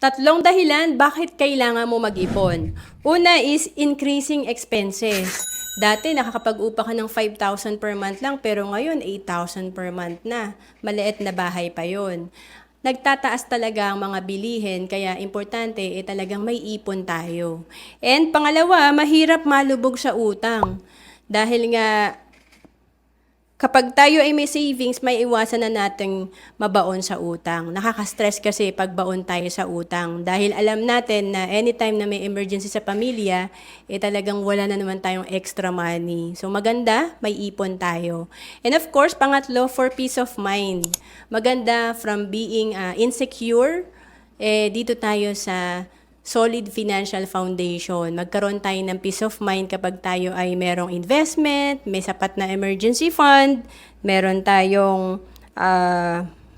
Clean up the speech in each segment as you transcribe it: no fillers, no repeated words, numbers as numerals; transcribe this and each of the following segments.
Tatlong dahilan bakit kailangan mo mag-ipon. Una is increasing expenses. Dati nakakapag-upa ka ng 5,000 per month lang pero ngayon 8,000 per month na. Maliit na bahay pa yon. Nagtataas talaga ang mga bilihin kaya importante talagang may ipon tayo. And pangalawa, mahirap malubog sa utang. Dahil nga kapag tayo ay may savings, may iwasan na nating mabaon sa utang. Nakaka-stress kasi pag baon tayo sa utang. Dahil alam natin na anytime na may emergency sa pamilya, talagang wala na naman tayong extra money. So maganda, may ipon tayo. And of course, pangatlo, for peace of mind. Maganda from being insecure, dito tayo sa solid financial foundation. Magkaroon tayo ng peace of mind kapag tayo ay merong investment, may sapat na emergency fund, meron tayong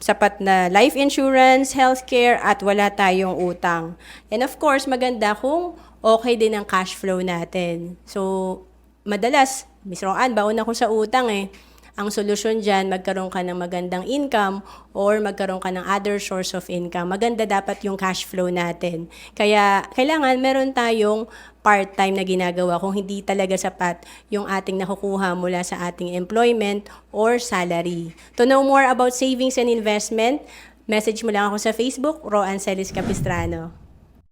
sapat na life insurance, healthcare, at wala tayong utang. And of course, maganda kung okay din ang cash flow natin. So, madalas, Miss Roan, baon ako sa utang Ang solusyon dyan, magkaroon ka ng magandang income or magkaroon ka ng other source of income. Maganda dapat yung cash flow natin. Kaya kailangan meron tayong part-time na ginagawa kung hindi talaga sapat yung ating nakukuha mula sa ating employment or salary. To know more about savings and investment, message mo lang ako sa Facebook, Roan Celis Capistrano.